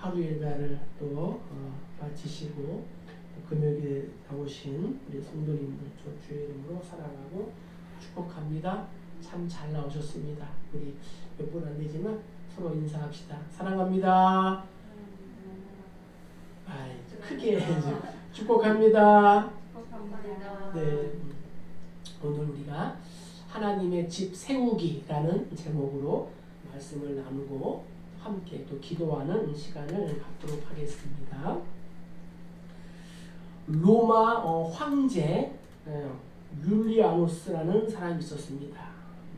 하루 예배를 또 마치시고 금요일에 나오신 우리 성도님들 주의 이름으로 사랑하고 축복합니다. 참 잘 나오셨습니다. 우리 몇 분 안 되지만 서로 인사합시다. 사랑합니다. 크게 축복합니다. 네, 오늘 우리가 하나님의 집 세우기라는 제목으로 말씀을 나누고 함께 또 기도하는 시간을 갖도록 하겠습니다. 로마 황제 율리아누스라는 사람이 있었습니다.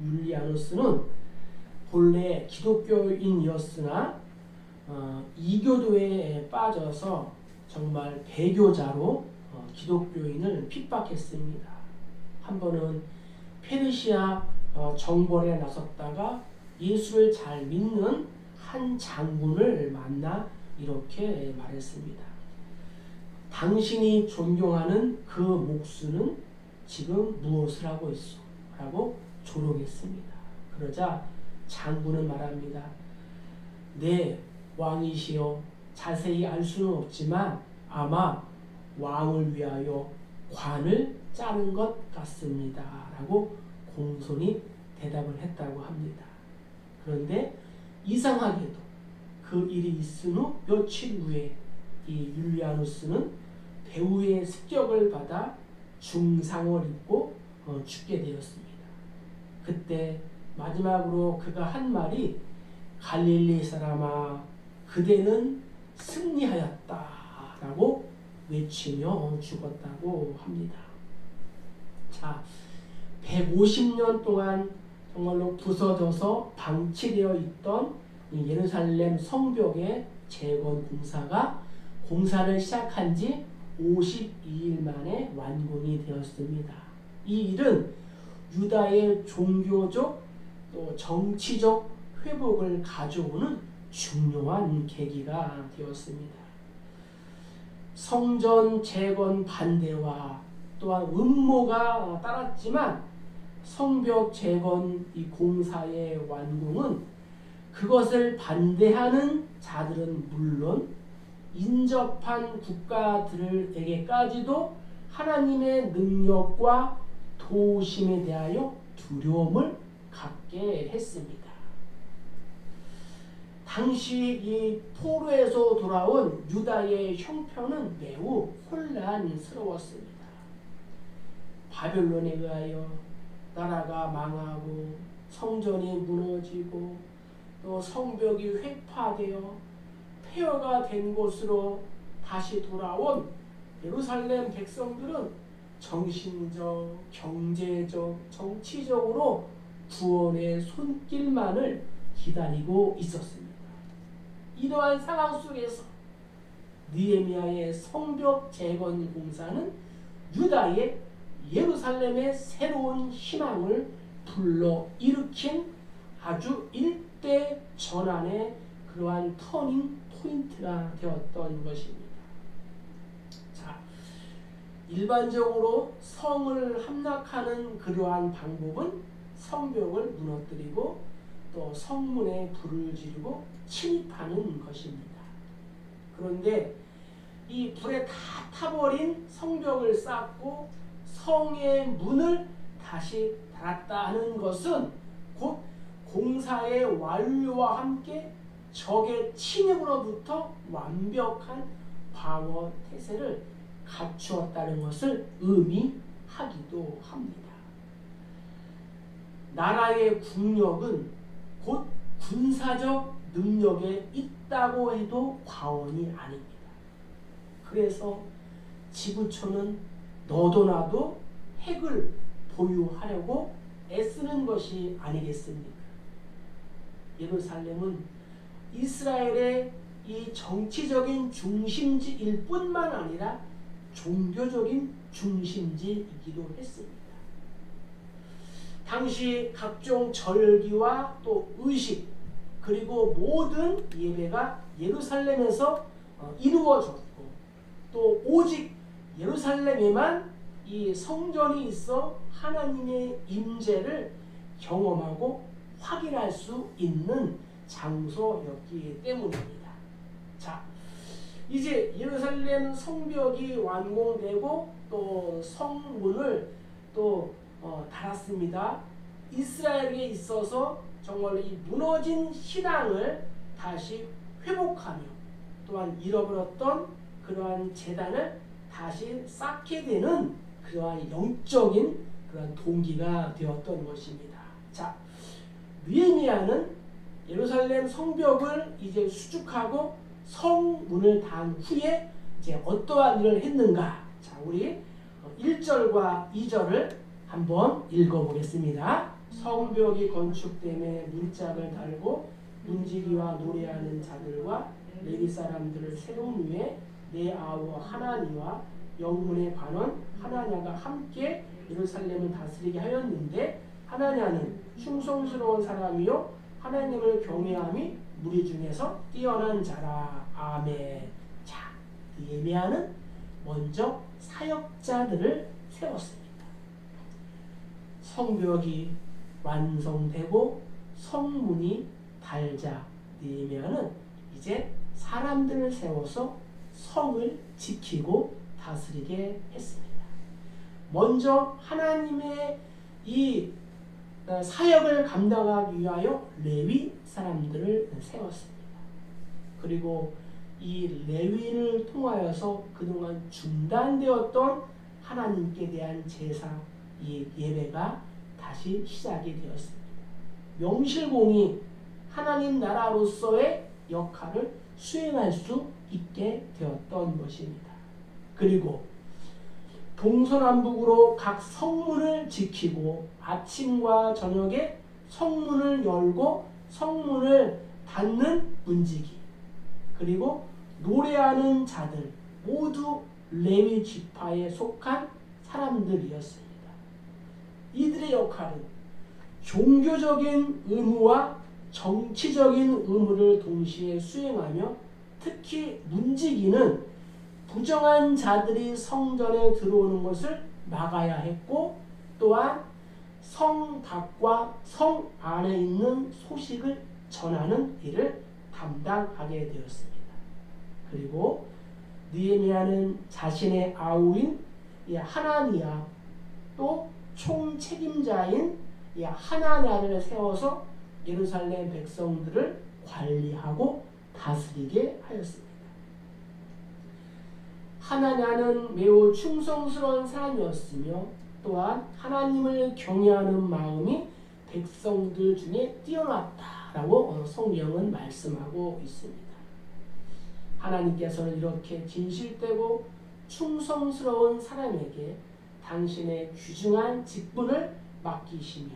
율리아누스는 본래 기독교인이었으나 이교도에 빠져서 정말 배교자로 기독교인을 핍박했습니다. 한 번은 페르시아 정벌에 나섰다가 예수를 잘 믿는 한 장군을 만나 이렇게 말했습니다. 당신이 존경하는 그 목수는 지금 무엇을 하고 있어? 라고 조롱했습니다. 그러자 장군은 말합니다. 네, 왕이시여, 자세히 알 수는 없지만 아마 왕을 위하여 관을 짜는 것 같습니다. 라고 공손히 대답을 했다고 합니다. 그런데 이상하게도 그 일이 있은 후 며칠 후에 이 율리아누스는 배후의 습격을 받아 중상을 입고 죽게 되었습니다. 그때 마지막으로 그가 한 말이 갈릴리 사람아 그대는 승리하였다 라고 외치며 죽었다고 합니다. 자, 150년 동안 정말로 부서져서 방치되어 있던 이 예루살렘 성벽의 재건 공사를 시작한 지 52일 만에 완공이 되었습니다. 이 일은 유다의 종교적 또 정치적 회복을 가져오는 중요한 계기가 되었습니다. 성전 재건 반대와 또한 음모가 따랐지만 성벽 재건 이 공사의 완공은 그것을 반대하는 자들은 물론 인접한 국가들에게까지도 하나님의 능력과 도우심에 대하여 두려움을 갖게 했습니다. 당시 이 포로에서 돌아온 유다의 형편은 매우 혼란스러웠습니다. 바벨론에 의하여 나라가 망하고 성전이 무너지고 또 성벽이 회파되어 폐허가 된 곳으로 다시 돌아온 예루살렘 백성들은 정신적, 경제적, 정치적으로 구원의 손길만을 기다리고 있었습니다. 이러한 상황 속에서 느헤미야의 성벽 재건 공사는 유다의 예루살렘의 새로운 희망을 불러일으킨 아주 일대 전환의 그러한 터닝 포인트가 되었던 것입니다. 자, 일반적으로 성을 함락하는 그러한 방법은 성벽을 무너뜨리고 또 성문에 불을 지르고 침입하는 것입니다. 그런데 이 불에 다 타버린 성벽을 쌓고 성의 문을 다시 닫았다 하는 것은 곧 공사의 완료와 함께 적의 침입으로부터 완벽한 방어 태세를 갖추었다는 것을 의미하기도 합니다. 나라의 국력은 곧 군사적 능력에 있다고 해도 과언이 아닙니다. 그래서 지구촌은 너도 나도 핵을 보유하려고 애쓰는 것이 아니겠습니까? 예루살렘은 이스라엘의 이 정치적인 중심지일 뿐만 아니라 종교적인 중심지이기도 했습니다. 당시 각종 절기와 또 의식 그리고 모든 예배가 예루살렘에서 이루어졌고 또 오직 예루살렘에만 이 성전이 있어 하나님의 임재를 경험하고 확인할 수 있는 장소였기 때문입니다. 자, 예루살렘 성벽이 완공되고 또 성문을 또 달았습니다. 이스라엘에 있어서 정말로 이 무너진 신앙을 다시 회복하며 또한 잃어버렸던 그러한 재단을 다시 쌓게 되는 그러한 영적인 그러한 동기가 되었던 것입니다. 자, 느헤미야는 예루살렘 성벽을 이제 수축하고 성문을 단 후에 이제 어떠한 일을 했는가? 자, 우리 1절과 2절을 한번 읽어보겠습니다. 성벽이 건축됨에 문짝을 달고 문지기와 노래하는 자들과 레위 사람들을 세운 후에 내 아우 하나니와 영문의 관원 하나냐가 함께 예루살렘을 다스리게 하였는데 하나냐는 충성스러운 사람이요 하나님을 경외함이 무리 중에서 뛰어난 자라. 아멘. 자, 느헤미야는 먼저 사역자들을 세웠습니다. 성벽이 완성되고 성문이 달자 느헤미야는 이제 사람들을 세워서 성을 지키고 다스리게 했습니다. 먼저 하나님의 이 사역을 감당하기 위하여 레위 사람들을 세웠습니다. 그리고 이 레위를 통하여서 그동안 중단되었던 하나님께 대한 제사, 이 예배가 다시 시작이 되었습니다. 명실공히 하나님 나라로서의 역할을 수행할 수 있게 되었던 것입니다. 그리고 동서남북으로 각 성문을 지키고 아침과 저녁에 성문을 열고 성문을 닫는 문지기 그리고 노래하는 자들 모두 레위 지파에 속한 사람들이었습니다. 이들의 역할은 종교적인 의무와 정치적인 의무를 동시에 수행하며 특히 문지기는 부정한 자들이 성전에 들어오는 것을 막아야 했고 또한 성 밖과 성 안에 있는 소식을 전하는 일을 담당하게 되었습니다. 그리고 느헤미야는 자신의 아우인 하나니야 또 총책임자인 하나냐를 세워서 예루살렘 백성들을 관리하고 다스리게 하였습니다. 하나냐는 매우 충성스러운 사람이었으며 또한 하나님을 경외하는 마음이 백성들 중에 뛰어났다라고 성경은 말씀하고 있습니다. 하나님께서는 이렇게 진실되고 충성스러운 사람에게 당신의 귀중한 직분을 맡기시며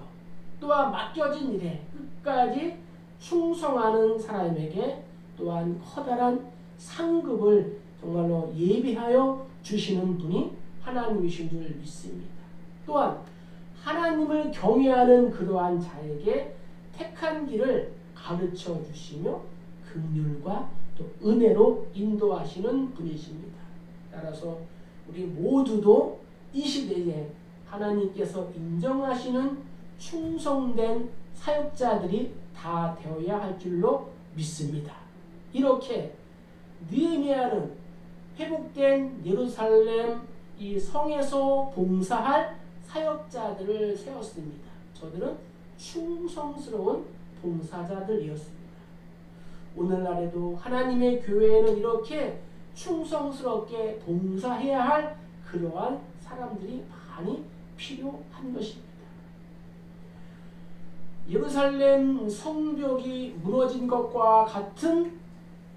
또한 맡겨진 일에 끝까지 충성하는 사람에게 또한 커다란 상급을 정말로 예비하여 주시는 분이 하나님이신 줄 믿습니다. 또한 하나님을 경외하는 그러한 자에게 택한 길을 가르쳐 주시며 긍휼과 또 은혜로 인도하시는 분이십니다. 따라서 우리 모두도 이 시대에 하나님께서 인정하시는 충성된 사역자들이 다 되어야 할 줄로 믿습니다. 이렇게 느헤미야는 회복된 예루살렘 이 성에서 봉사할 사역자들을 세웠습니다. 저들은 충성스러운 봉사자들이었습니다. 오늘날에도 하나님의 교회에는 이렇게 충성스럽게 봉사해야 할 그러한 사람들이 많이 필요한 것입니다. 예루살렘 성벽이 무너진 것과 같은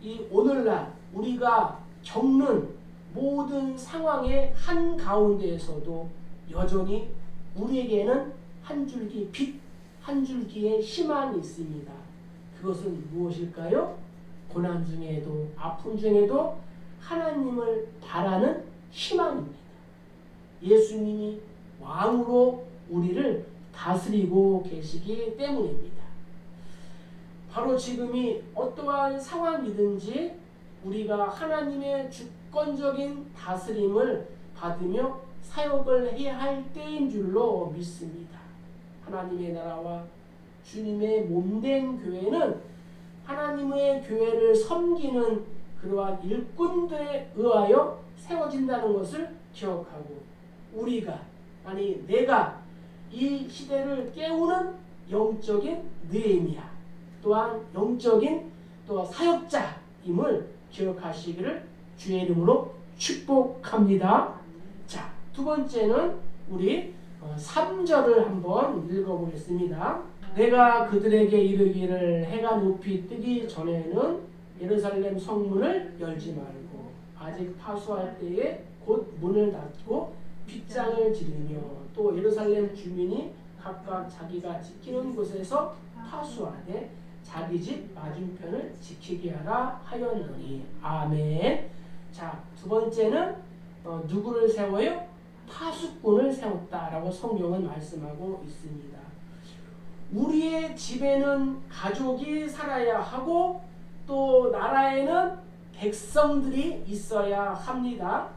이 오늘날 우리가 겪는 모든 상황의 한가운데에서도 여전히 우리에게는 한 줄기 빛, 한 줄기의 희망이 있습니다. 그것은 무엇일까요? 고난 중에도 아픔 중에도 하나님을 바라는 희망입니다. 예수님이 왕으로 우리를 다스리고 계시기 때문입니다. 바로 지금이 어떠한 상황이든지 우리가 하나님의 주권적인 다스림을 받으며 사역을 해야 할 때인 줄로 믿습니다. 하나님의 나라와 주님의 몸된 교회는 하나님의 교회를 섬기는 그러한 일꾼들에 의하여 세워진다는 것을 기억하고 우리가 아니 내가 이 시대를 깨우는 영적인 느헤미야 또한 영적인 또 사역자임을 기억하시기를 주의 이름으로 축복합니다. 자, 두 번째는 우리 3절을 한번 읽어보겠습니다. 내가 그들에게 이르기를 해가 높이 뜨기 전에는 예루살렘 성문을 열지 말고 아직 파수할 때에 곧 문을 닫고 빗장을 지르며 또 예루살렘 주민이 각각 자기가 지키는 곳에서 파수하되 자기 집 맞은편을 지키게 하라 하였느니. 아멘. 자, 두 번째는 누구를 세워요? 파수꾼을 세웠다라고 성경은 말씀하고 있습니다. 우리의 집에는 가족이 살아야 하고 또 나라에는 백성들이 있어야 합니다.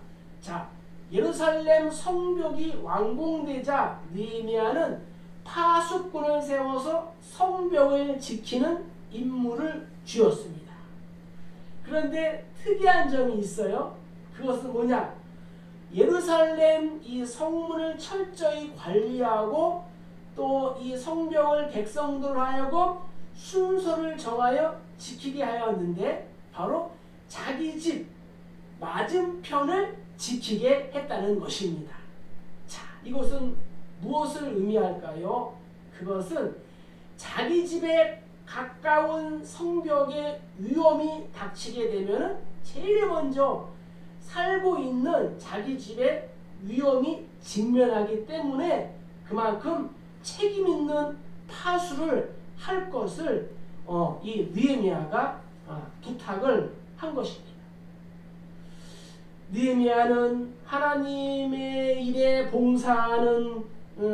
자, 예루살렘 성벽이 완공되자 느헤미야는 파수꾼을 세워서 성벽을 지키는 임무를 주었습니다. 그런데 특이한 점이 있어요. 그것은 뭐냐? 예루살렘 이 성문을 철저히 관리하고 또 이 성벽을 백성들 하여금 순서를 정하여 지키게 하였는데 바로 자기 집 맞은편을 지키게 했다는 것입니다. 자, 이것은 무엇을 의미할까요? 그것은 자기 집에 가까운 성벽에 위험이 닥치게 되면 제일 먼저 살고 있는 자기 집에 위험이 직면하기 때문에 그만큼 책임 있는 파수를 할 것을 이 느헤미야가 부탁을 한 것입니다. 느헤미야는 하나님의 일에 봉사하는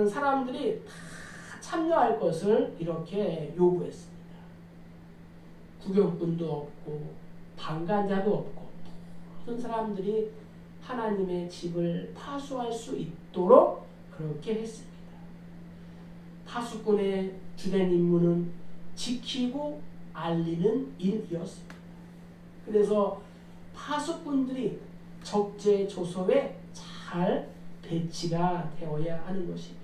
사람들이 다 참여할 것을 이렇게 요구했습니다. 구경꾼도 없고 방관자도 없고 모든 사람들이 하나님의 집을 파수할 수 있도록 그렇게 했습니다. 파수꾼의 주된 임무는 지키고 알리는 일이었습니다. 그래서 파수꾼들이 적재조소에 잘 배치가 되어야 하는 것입니다.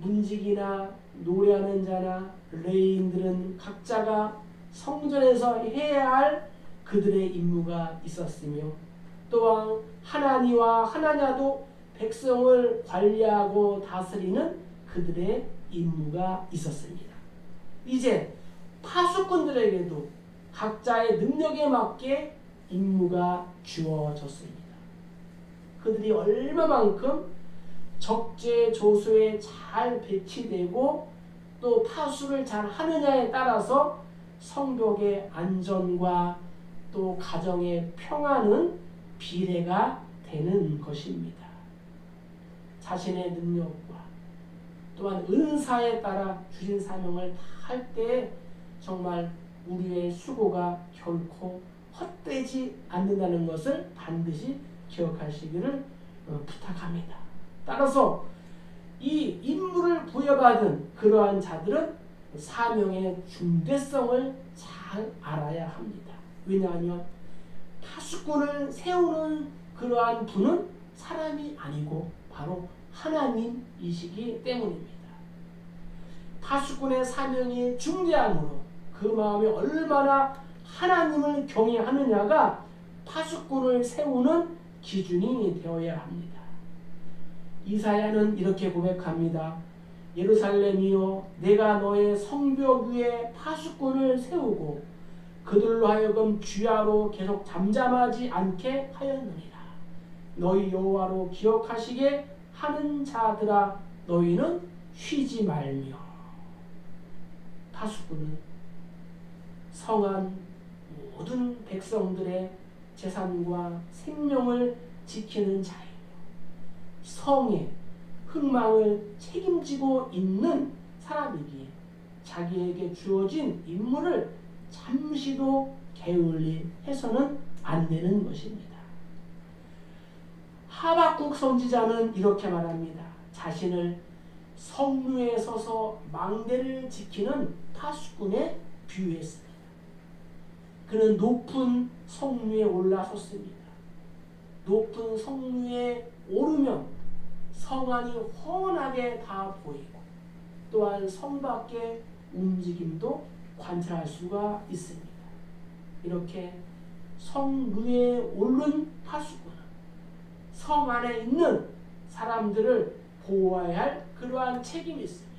문지기나 노래하는 자나 레위인들은 각자가 성전에서 해야 할 그들의 임무가 있었으며 또한 하나니와 하나냐도 백성을 관리하고 다스리는 그들의 임무가 있었습니다. 이제 파수꾼들에게도 각자의 능력에 맞게 임무가 주어졌습니다. 그들이 얼마만큼 적재조소에 잘 배치되고 또 파수를 잘 하느냐에 따라서 성벽의 안전과 또 가정의 평안은 비례가 되는 것입니다. 자신의 능력과 또한 은사에 따라 주신 사명을 다 할 때 정말 우리의 수고가 결코 헛되지 않는다는 것을 반드시 기억하시기를 부탁합니다. 따라서 이 임무를 부여받은 그러한 자들은 사명의 중대성을 잘 알아야 합니다. 왜냐하면 파수꾼을 세우는 그러한 분은 사람이 아니고 바로 하나님이시기 때문입니다. 파수꾼의 사명이 중대하므로 그 마음이 얼마나 하나님을 경외하느냐가 파수꾼을 세우는 기준이 되어야 합니다. 이사야는 이렇게 고백합니다. 예루살렘이여 내가 너의 성벽 위에 파수꾼을 세우고 그들로 하여금 주야로 계속 잠잠하지 않게 하였느니라. 너희 여호와로 기억하시게 하는 자들아 너희는 쉬지 말며. 파수꾼은 성한 모든 백성들의 재산과 생명을 지키는 자이며 성의 흥망을 책임지고 있는 사람이기에 자기에게 주어진 임무를 잠시도 게을리 해서는 안 되는 것입니다. 하박국 선지자는 이렇게 말합니다. 자신을 성루에 서서 망대를 지키는 파수꾼에 비유했습니다. 그는 높은 성류에 올라섰습니다. 높은 성류에 오르면 성 안이 훤하게 다 보이고 또한 성 밖의 움직임도 관찰할 수가 있습니다. 이렇게 성루에 오른 파수꾼은 성 안에 있는 사람들을 보호해야 할 그러한 책임이 있습니다.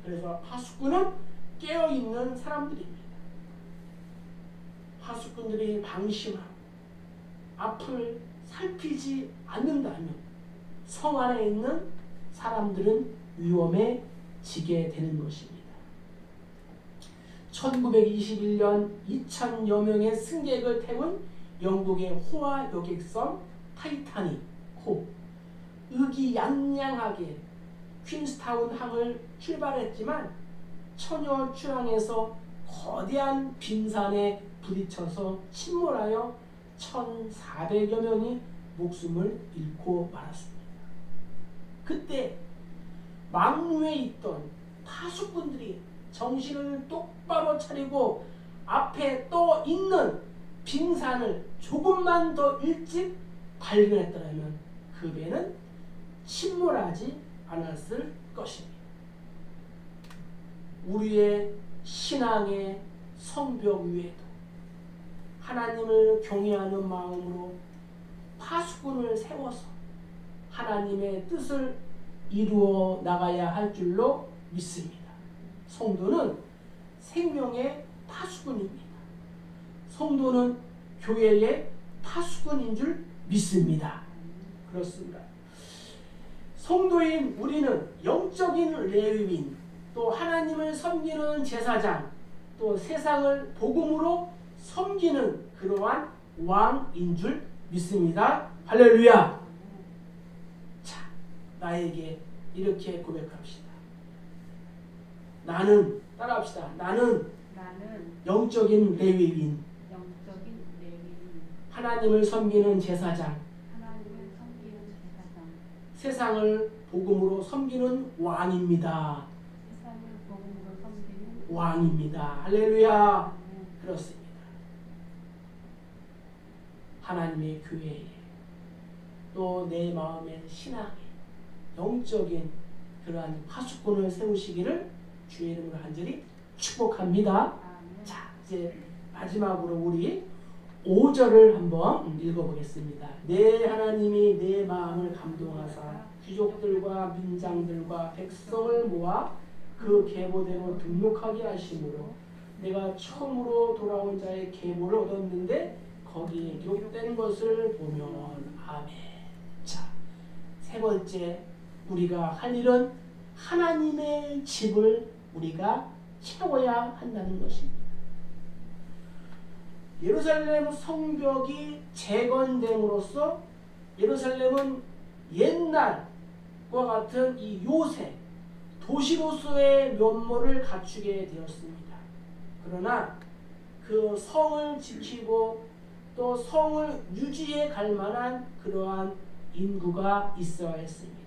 그래서 파수꾼은 깨어있는 사람들입니다. 파수꾼들이 방심하고 앞을 살피지 않는다면 성 안에 있는 사람들은 위험에 지게 되는 것입니다. 1921년 2000여 명의 승객을 태운 영국의 호화 여객선 타이타닉호 의기양양하게 퀸스타운 항을 출발했지만 천여 출항에서 거대한 빙산에 부딪혀서 침몰하여 1,400여 명이 목숨을 잃고 말았습니다. 그때 망루에 있던 파수꾼들이 정신을 똑바로 차리고 앞에 떠 있는 빙산을 조금만 더 일찍 발견했더라면 그 배는 침몰하지 않았을 것입니다. 우리의 신앙의 성벽 위에도 하나님을 경외하는 마음으로 파수꾼을 세워서 하나님의 뜻을 이루어 나가야 할 줄로 믿습니다. 성도는 생명의 파수꾼입니다. 성도는 교회의 파수꾼인 줄 믿습니다. 그렇습니다. 성도인 우리는 영적인 레위인, 또 하나님을 섬기는 제사장, 또 세상을 복음으로 섬기는 그러한 왕인 줄 믿습니다. 할렐루야. 자, 나에게 이렇게 고백합시다. 나는, 따라합시다. 나는 영적인 레위인, 하나님을 섬기는 제사장, 세상을 복음으로 섬기는 왕입니다. 왕입니다. 할렐루야. 그렇습니다. 하나님의 교회에 또 내 마음의 신앙에 영적인 그러한 파수꾼을 세우시기를 주의 이름으로 간절히 축복합니다. 자, 이제 마지막으로 우리 5절을 한번 읽어보겠습니다. 내 하나님이 내 마음을 감동하사 귀족들과 민장들과 백성을 모아 그 계보대로 등록하게 하심으로 내가 처음으로 돌아온 자의 계보를 얻었는데 거기에 기록된 것을 보면 아멘. 자, 세 번째 우리가 할 일은 하나님의 집을 우리가 채워야 한다는 것입니다. 예루살렘 성벽이 재건됨으로써 예루살렘은 옛날과 같은 이 요새 도시로서의 면모를 갖추게 되었습니다. 그러나 그 성을 지키고 또 성을 유지해 갈 만한 그러한 인구가 있어야 했습니다.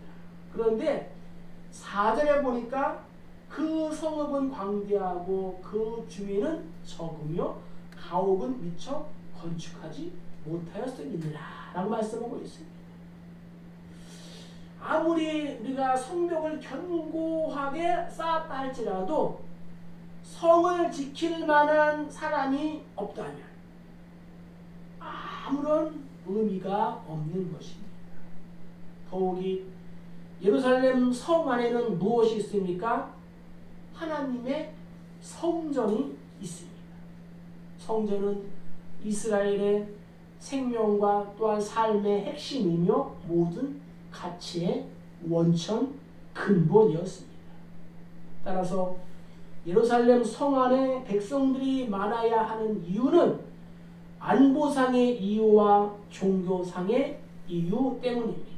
그런데 4절에 보니까 그 성읍은 광대하고 그 주민은 적으며 가옥은 미처 건축하지 못하였음이니라 라고 말씀하고 있습니다. 아무리 우리가 성벽을 견고하게 쌓았다 할지라도 성을 지킬 만한 사람이 없다면 아무런 의미가 없는 것입니다. 더욱이 예루살렘 성 안에는 무엇이 있습니까? 하나님의 성전이 있습니다. 성전은 이스라엘의 생명과 또한 삶의 핵심이며 모든 가치의 원천 근본이었습니다. 따라서 예루살렘 성 안에 백성들이 많아야 하는 이유는 안보상의 이유와 종교상의 이유 때문입니다.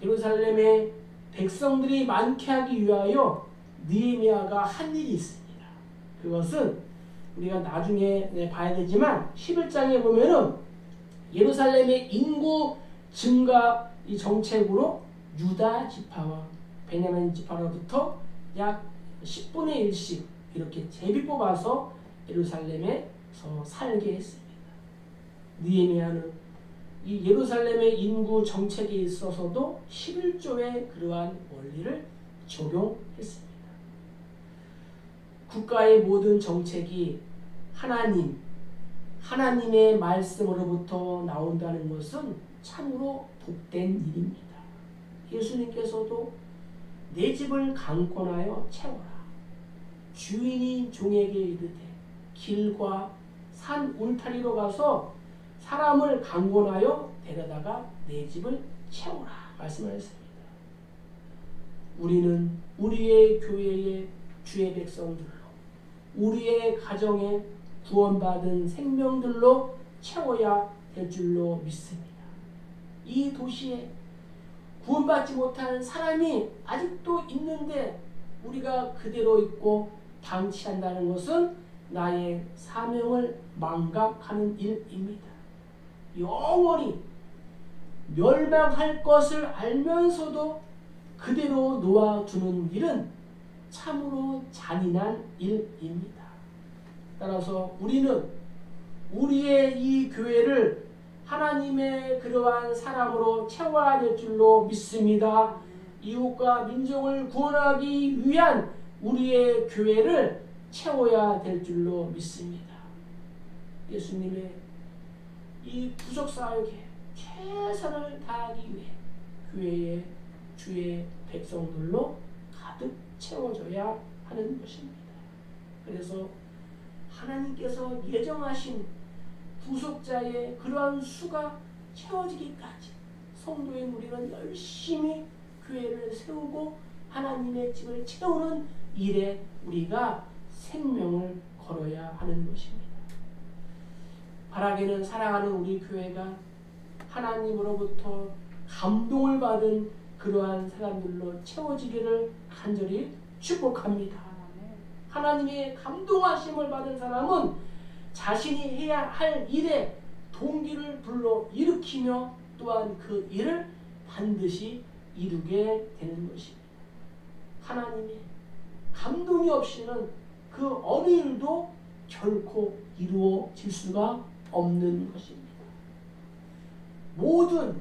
예루살렘에 백성들이 많게 하기 위하여 느헤미야가 한 일이 있습니다. 그것은 우리가 나중에 봐야 되지만 11장에 보면은 예루살렘의 인구 증가 이 정책으로 유다 지파와 베냐민 지파로부터 약 10분의 1씩 이렇게 제비 뽑아서 예루살렘에서 살게 했습니다. 느헤미야는 이 예루살렘의 인구 정책에 있어서도 11조의 그러한 원리를 적용했습니다. 국가의 모든 정책이 하나님의 말씀으로부터 나온다는 것은 참으로 복된 일입니다. 예수님께서도 내 집을 강권하여 채워라. 주인이 종에게 이르되 길과 산 울타리로 가서 사람을 강권하여 데려다가 내 집을 채워라 말씀하셨습니다. 우리는 우리의 교회의 주의 백성들로 우리의 가정에 구원받은 생명들로 채워야 될 줄로 믿습니다. 이 도시에 구원받지 못한 사람이 아직도 있는데 우리가 그대로 있고 방치한다는 것은 나의 사명을 망각하는 일입니다. 영원히 멸망할 것을 알면서도 그대로 놓아두는 일은 참으로 잔인한 일입니다. 따라서 우리는 우리의 이 교회를 하나님의 그러한 사람으로 채워야 될 줄로 믿습니다. 이웃과 민족을 구원하기 위한 우리의 교회를 채워야 될 줄로 믿습니다. 예수님의 이 부족사역에 최선을 다하기 위해 교회의 주의 백성들로 가득 채워져야 하는 것입니다. 그래서 하나님께서 예정하신 부속자의 그러한 수가 채워지기까지 성도인 우리는 열심히 교회를 세우고 하나님의 집을 채우는 일에 우리가 생명을 걸어야 하는 것입니다. 바라기는 사랑하는 우리 교회가 하나님으로부터 감동을 받은 그러한 사람들로 채워지기를 간절히 축복합니다. 하나님의 감동하심을 받은 사람은 자신이 해야 할 일에 동기를 불러 일으키며 또한 그 일을 반드시 이루게 되는 것입니다. 하나님의 감동이 없이는 그 어느 일도 결코 이루어질 수가 없는 것입니다. 모든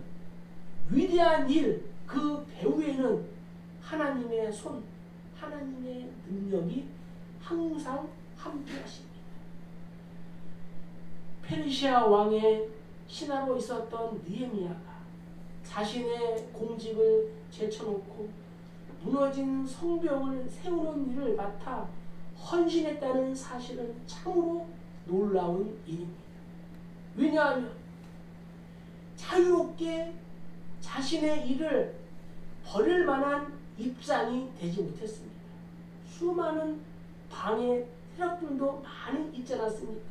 위대한 일, 그 배후에는 하나님의 손, 하나님의 능력이 항상 함께 하십니다. 페르시아 왕의 신하로 있었던 느헤미야가 자신의 공직을 제쳐놓고 무너진 성벽을 세우는 일을 맡아 헌신했다는 사실은 참으로 놀라운 일입니다. 왜냐하면 자유롭게 자신의 일을 벌일 만한 입장이 되지 못했습니다. 수많은 방해 세력들도 많이 있지 않았습니까?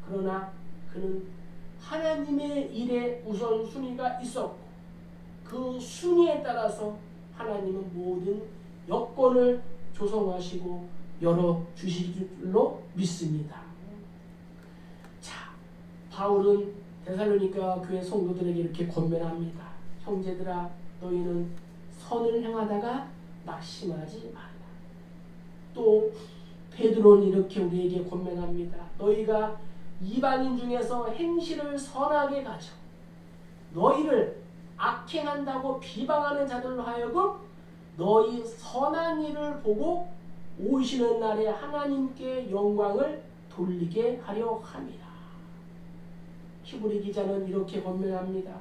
그러나 그는 하나님의 일에 우선순위가 있었고 그 순위에 따라서 하나님은 모든 여건을 조성하시고 열어주실 줄로 믿습니다. 자, 바울은 데살로니가 교회 성도들에게 이렇게 권면합니다. 형제들아, 너희는 선을 행하다가 낙심하지 말라. 또 베드로는 이렇게 우리에게 권면합니다. 너희가 이방인 중에서 행실을 선하게 가져 너희를 악행한다고 비방하는 자들로 하여금 너희 선한 일을 보고 오시는 날에 하나님께 영광을 돌리게 하려 함이라. 히브리 기자는 이렇게 권면합니다.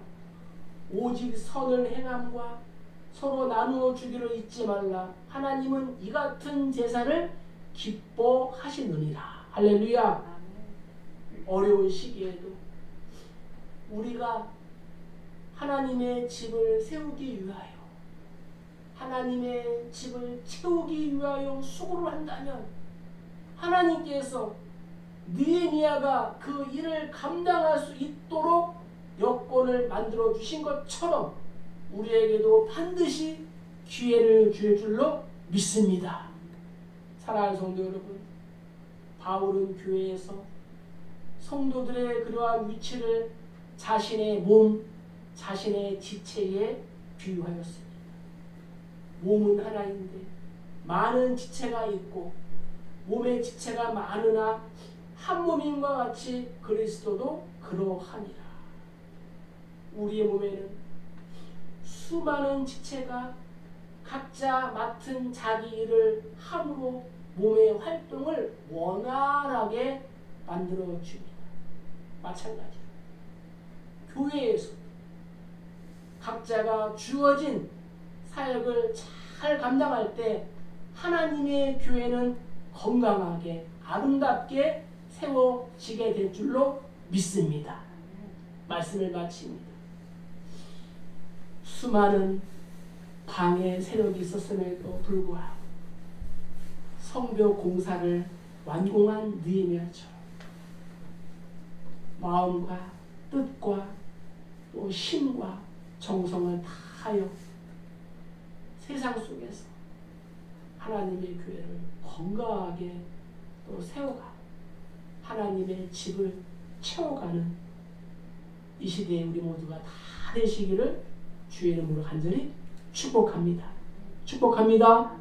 오직 선을 행함과 서로 나누어 주기를 잊지 말라. 하나님은 이 같은 제사를 기뻐하시느니라. 할렐루야. 어려운 시기에도 우리가 하나님의 집을 세우기 위하여 하나님의 집을 채우기 위하여 수고를 한다면 하나님께서 느헤미야가 그 일을 감당할 수 있도록 여건을 만들어 주신 것처럼 우리에게도 반드시 기회를 줄 줄로 믿습니다. 사랑하는 성도 여러분, 바울은 교회에서 성도들의 그러한 위치를 자신의 몸, 자신의 지체에 비유하였습니다. 몸은 하나인데 많은 지체가 있고 몸의 지체가 많으나 한 몸인과 같이 그리스도도 그러하니라. 우리의 몸에는 수많은 지체가 각자 맡은 자기 일을 함으로 몸의 활동을 원활하게 만들어 줍니다. 마찬가지로 교회에서 각자가 주어진 사역을 잘 감당할 때 하나님의 교회는 건강하게 아름답게 세워지게 될 줄로 믿습니다. 말씀을 마칩니다. 수많은 방해 세력이 있었음에도 불구하고 성벽 공사를 완공한 느헤미야처럼 마음과 뜻과 또 힘과 정성을 다하여 세상 속에서 하나님의 교회를 건강하게 또 세워가고 하나님의 집을 채워가는 이 시대에 우리 모두가 다 되시기를 주의 이름으로 간절히 축복합니다. 축복합니다.